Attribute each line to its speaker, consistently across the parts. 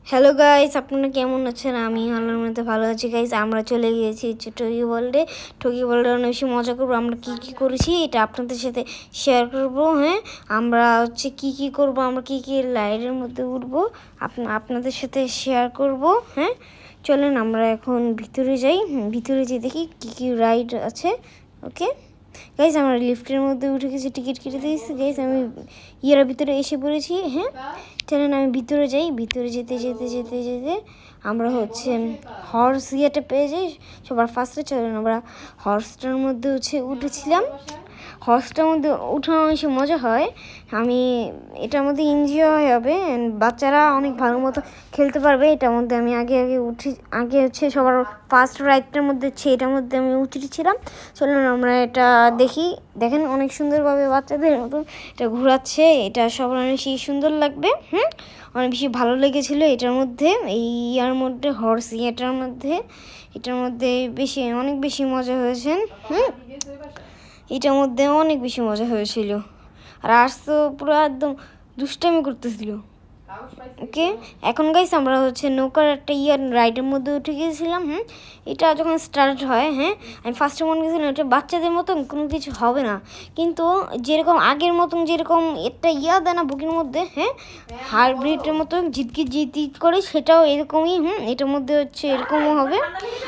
Speaker 1: Hello guys, আপনারা কেমন আছেন? আমি আল্লাহর মধ্যে ভালো আছি গাইস। আমরা চলে গিয়েছি টকি ওয়ার্ল্ডে। টকি ওয়ার্ল্ডে অনেক বেশি মজা করবো। আমরা কি কি করেছি এটা আপনাদের সাথে শেয়ার করব। হ্যাঁ, আমরা কি করব, আমরা কি রাইডের মধ্যে উঠবো আপনাদের সাথে শেয়ার করব। হ্যাঁ, চলেন আমরা এখন ভিতরে যাই। ভিতরে যেয়ে দেখি কি রাইড আছে। ওকে গাইস, আমরা লিফটের মধ্যে উঠে গেছি, টিকিট কেটে দিয়েছি গাইস। আমি ইয়ার ভিতরে এসে পড়েছি। হ্যাঁ, চলেন আমি ভিতরে যাই। ভিতরে যেতে আমরা হর্স ইয়েটা পেয়ে যাই সবার ফার্স্টে। চলেন আমরা হর্সটার মধ্যে উঠেছিলাম। হর্সটার মধ্যে উঠানো বেশি মজা হয়। আমি এটার মধ্যে এনজয় হবে, বাচ্চারা অনেক ভালো মতো খেলতে পারবে। এটার মধ্যে আমি আগে সবার ফার্স্ট রাইডটার মধ্যে এটার মধ্যে আমি উঠেছিলাম। চলুন আমরা এটা দেখেন অনেক সুন্দরভাবে বাচ্চাদের মতো এটা ঘোরাচ্ছে। এটা সবার অনেক বেশি সুন্দর লাগবে। অনেক বেশি ভালো লেগেছিল এটার মধ্যে, এটার মধ্যে অনেক বেশি মজা হয়েছে। এটার মধ্যে অনেক বেশি মজা হয়েছিল। আর আজ তো পুরো একদম দুষ্টামি করতেছিল। ওকে, এখন গাইস আমরা নৌকার একটা রাইডের মধ্যে উঠে গিয়েছিলাম। এটা যখন স্টার্ট হয়, আমি ফার্স্টে মনে করেছিলাম এটা বাচ্চাদের মতন কোনো কিছু হবে না, কিন্তু যেরকম আগের মতন যেরকম একটা দেয় না বুকের মধ্যে, হাইব্রিডের মতো জিত করে, সেটাও এরকমই। এটার মধ্যে এরকমও হবে।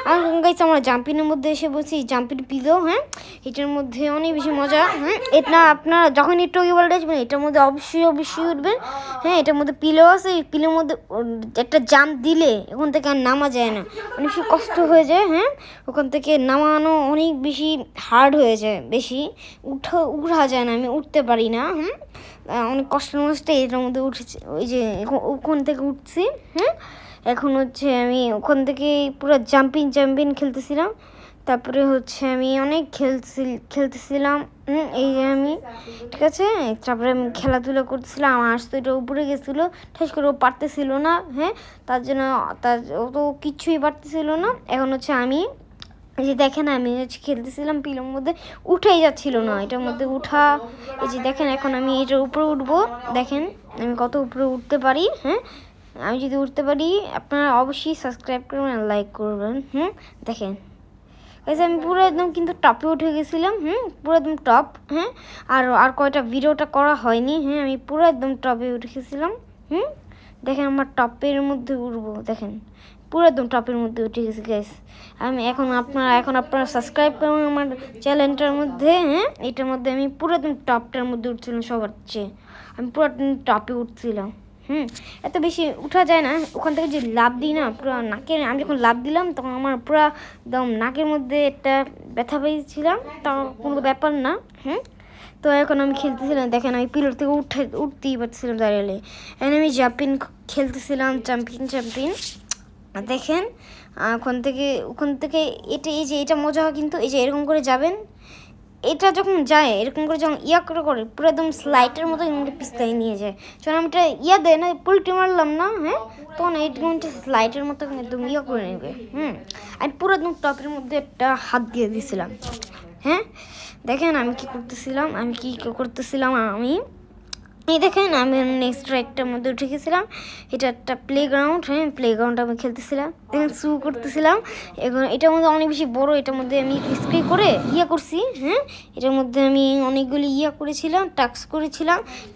Speaker 1: আর গাইস আমরা জাম্পিংয়ের মধ্যে এসে বলছি, জাম্পিং পিলো। এটার মধ্যে অনেক বেশি মজা। এটা আপনারা যখন একটু ওয়ার্ল্ডে আসবেন এটার মধ্যে অবশ্যই উঠবেন। এটার মধ্যে পিলো আছে, পিলোর মধ্যে একটা জাম্প দিলে ওখান থেকে আর নামা যায় না, অনেক বেশি কষ্ট হয়ে যায়। ওখান থেকে নামানো অনেক বেশি হার্ড হয়ে যায়, বেশি উঠা যায় না, আমি উঠতে পারি না। অনেক কষ্টের মধ্যে এটার মধ্যে উঠেছি, ওই যে ওখান থেকে উঠছি। এখন আমি ওখান থেকে পুরো জাম্পিং খেলতেছিলাম। তারপরে আমি অনেক খেলতেছিলাম। এই যে আমি ঠিক আছে, তারপরে আমি খেলাধুলা করতেছিলাম। আমার আসতো এটা উপরে গেছিলো, ঠাস করে ও পারতেছিল না। ও তো কিচ্ছুই পারতেছিল না। এখন আমি এই যে দেখেন আমি খেলতেছিলাম, পিলোর মধ্যে উঠেই যাচ্ছিল না এটার মধ্যে উঠা। এই যে দেখেন এখন আমি এটার উপরে উঠবো, দেখেন আমি কত উপরে উঠতে পারি। আমি যদি উঠতে পারি আপনারা অবশ্যই সাবস্ক্রাইব করবেন আর লাইক করবেন। দেখেন আমি পুরো একদম কিন্তু টপে উঠে গেছিলাম। পুরো একদম টপ। আর কয়টা ভিডিওটা করা হয়নি। আমি পুরো একদম টপে উঠে গেছিলাম। দেখেন আমার টপের মধ্যে উঠবো, দেখেন পুরো একদম টপের মধ্যে উঠে গেছি গাইস। এখন আপনারা সাবস্ক্রাইব করুন আমার চ্যানেলটার মধ্যে। এটার মধ্যে আমি পুরো একদম টপটার মধ্যে উঠছিলাম সবার চেয়ে। আমি পুরো টপে উঠছিলাম। এত বেশি উঠা যায় না। ওখান থেকে যে লাভ দিই না পুরো নাকের, আমি যখন লাভ দিলাম তখন আমার পুরো একদম নাকের মধ্যে একটা ব্যথা পেয়েছিলাম, তা কোনো ব্যাপার না। তো এখন আমি খেলতেছিলাম, দেখেন আমি পিলার থেকে উঠতেই পারছিলাম দাঁড়ালে। এখন আমি খেলতেছিলাম জাম্পিং। দেখেন ওখান থেকে এটা মজা হয়, কিন্তু এই যে এরকম করে যাবেন, এটা যখন যায় এরকম করে যখন করে পুরো একদম স্লাইডের মতো পিস্তায় নিয়ে যায়। যখন আমি এটা দেয় না, পুলটি মারলাম না, তখন এইরকম স্লাইডের মতো একদম করে নেবে। আমি পুরো একদম টপের মধ্যে একটা হাত দিয়ে দিয়েছিলাম। দেখেন আমি কি করতেছিলাম। এই দেখেন আমি নেক্সট রাইডটার মধ্যে উঠে গেছিলাম। এটা একটা প্লেগ্রাউন্ড। প্লেগ্রাউন্ড আমি খেলতেছিলাম, দেখেন করতেছিলাম। এখন এটার মধ্যে অনেক বেশি বড়, এটার মধ্যে আমি স্প্রে করে করছি। এটার মধ্যে আমি অনেকগুলি করেছিলাম,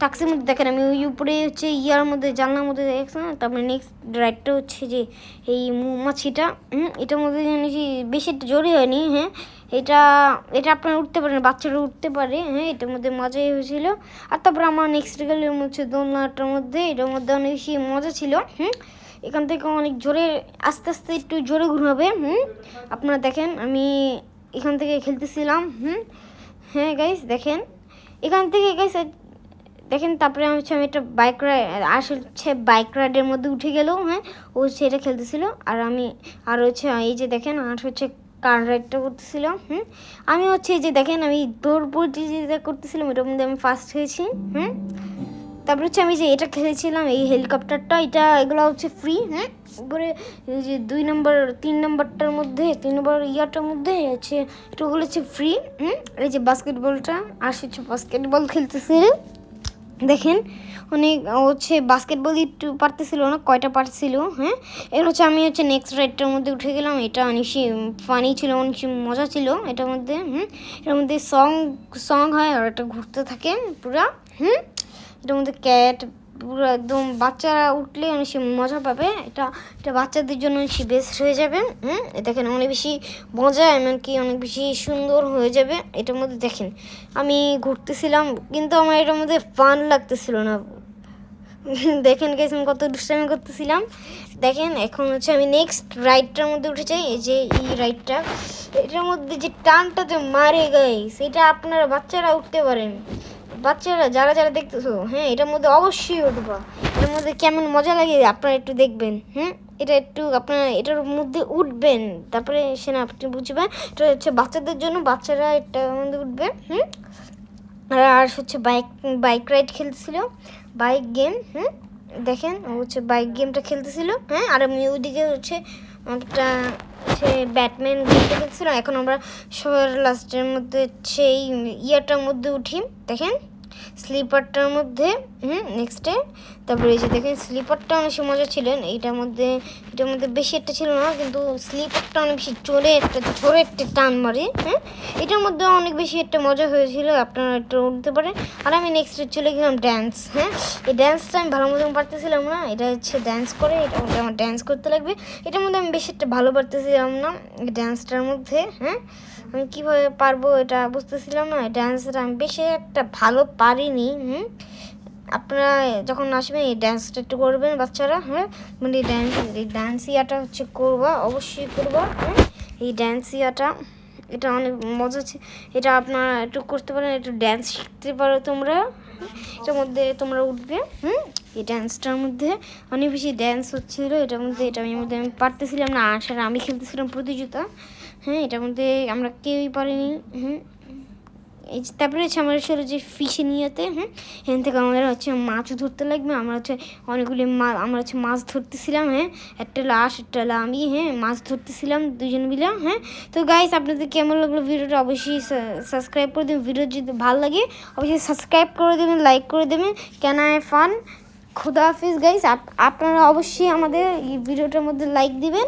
Speaker 1: টাক্সের মধ্যে দেখেন আমি ওই উপরে মধ্যে জানলার মধ্যে দেখছিলাম। তারপরে নেক্সট রাইডটা যে এই মৌমাছিটা। এটার মধ্যে বেশি একটা জোরে হয়নি। এটা আপনারা উঠতে পারেন, বাচ্চারা উঠতে পারে। এটার মধ্যে মজাই হয়েছিল। আর তারপরে আমার নেক্সট গেলের দোলনাটার মধ্যে, এটার মধ্যে অনেক বেশি মজা ছিল। এখান থেকে অনেক জোরে আস্তে একটু জোরে ঘুরাবে। আপনারা দেখেন আমি এখান থেকে খেলতেছিলাম। গাইস দেখেন এখান থেকে গাইস দেখেন। তারপরে আমি একটা বাইক রাইডের মধ্যে উঠে গেলেও ও সেটা খেলতেছিল। আর আমি এই যে দেখেন আর কার রাইডটা করতেছিলাম। আমি এই যে দেখেন আমি দৌড় প্রতিযোগিতা করতেছিলাম, এটার মধ্যে আমি ফার্স্ট হয়েছি। তারপরে আমি যে এটা খেলেছিলাম এই হেলিকপ্টারটা, এগুলো ফ্রি। উপরে এই যে 2 নম্বর 3 নম্বরটার মধ্যে 3 নম্বর ইয়ারটার মধ্যে এটা ফ্রি। এই যে বাস্কেটবলটা আর বাস্কেটবল খেলতেছিল। দেখেন অনেক হচ্ছে বাস্কেটবল একটু পারতেছিল না, কয়টা পারছিল। হ্যাঁ, এর হচ্ছে আমি হচ্ছে নেক্সট রাইডটার মধ্যে উঠে গেলাম। এটা অনেক ফানি ছিল, অনেক মজা ছিল এটার মধ্যে। এটার মধ্যে সং হয় আর এটা ঘুরতে থাকে পুরা। এটার মধ্যে ক্যাট পুরো একদম বাচ্চারা উঠলে অনেক মজা পাবে। এটা বাচ্চাদের জন্য বেস্ট হয়ে যাবে। দেখেন অনেক বেশি মজা, এমনকি অনেক বেশি সুন্দর হয়ে যাবে এটার মধ্যে। দেখেন আমি ঘুরতেছিলাম কিন্তু আমার এটার মধ্যে ফান লাগতেছিল না। দেখেন গেছেন কত দুষ্টামি করতেছিলাম। দেখেন এখন হচ্ছে আমি নেক্সট রাইডটার মধ্যে উঠে যাই। এই যে এই রাইডটা, এটার মধ্যে যে টানটা যে মারে গাইস, এটা আপনারা বাচ্চারা উঠতে পারেন। বাচ্চারা যারা যারা দেখতেছো, হ্যাঁ এটার মধ্যে অবশ্যই উঠবা। এটার মধ্যে কেমন মজা লাগে আপনারা একটু দেখবেন। এটা একটু আপনারা এটার মধ্যে উঠবেন, তারপরে সে না আপনি বুঝবেন এটা হচ্ছে বাচ্চাদের জন্য, বাচ্চারা এটার মধ্যে উঠবে। আর হচ্ছে বাইক রাইড খেলতেছিল, বাইক গেম। দেখেন ও হচ্ছে বাইক গেমটা খেলতেছিল। আর আমি ওইদিকে হচ্ছে একটা হচ্ছে ব্যাটম্যান গেমটা খেলতেছিল। এখন আমরা সবার লাস্টের মধ্যে হচ্ছে এই ইয়ারটার মধ্যে উঠি। দেখেন স্লিপারটার মধ্যে নেক্সটে। তারপরে এই যে দেখেন স্লিপারটা অনেক মজা ছিলেন। এটার মধ্যে বেশি একটা ছিল না, কিন্তু স্লিপারটা অনেক বেশি জোরে একটা টান মারে। এটার মধ্যে অনেক বেশি একটা মজা হয়েছিল, আপনারা একটু উঠতে পারেন। আর আমি নেক্সটে চলে গেলাম ড্যান্স। এই ড্যান্সটা আমি ভালো মতন পারতেছিলাম না। এটা হচ্ছে ড্যান্স করে, এটা মধ্যে আমার ড্যান্স করতে লাগবে। এটার মধ্যে আমি বেশি একটা ভালো পারতেছিলাম না এই ড্যান্সটার মধ্যে। আমি কীভাবে পারবো এটা বুঝতেছিলাম না। ড্যান্সটা আমি বেশি একটা ভালো পারিনি। আপনারা যখন আসবেন এই ড্যান্সটা একটু করবেন বাচ্চারা। মানে এই ড্যান্স ইয়াটা হচ্ছে করবা, অবশ্যই করবা। এই ড্যান্স ইয়াটা এটা অনেক মজা আছে। এটা আপনারা একটু করতে পারেন, একটু ড্যান্স শিখতে পারো তোমরা। এটার মধ্যে তোমরা উঠবে। এই ড্যান্সটার মধ্যে অনেক বেশি ড্যান্স হচ্ছিলো এটার মধ্যে। এটার মধ্যে আমি পারতেছিলাম না, আসলে আমি খেলতেছিলাম প্রতিযোগিতা। এটার মধ্যে আমরা কেউই পারিনি। এই তারপরে হচ্ছে আমার ছিল যে ফিশে নিয়েতে। এখান থেকে আমাদের হচ্ছে মাছ ধরতে লাগবে। আমরা হচ্ছে অনেকগুলি আমরা হচ্ছে মাছ ধরতেছিলাম। একটা লাশ একটা আমি মাছ ধরতেছিলাম দুজন মিলে। তো গাইস আপনাদের কেমন লাগলো ভিডিওটা অবশ্যই সাবস্ক্রাইব করে দেবেন। ভিডিও যদি ভালো লাগে অবশ্যই সাবস্ক্রাইব করে দেবেন, লাইক করে দেবেন। Can I fun. খুদা হাফিজ গাইস। আপনারা অবশ্যই আমাদের এই ভিডিওটার মধ্যে লাইক দিবেন।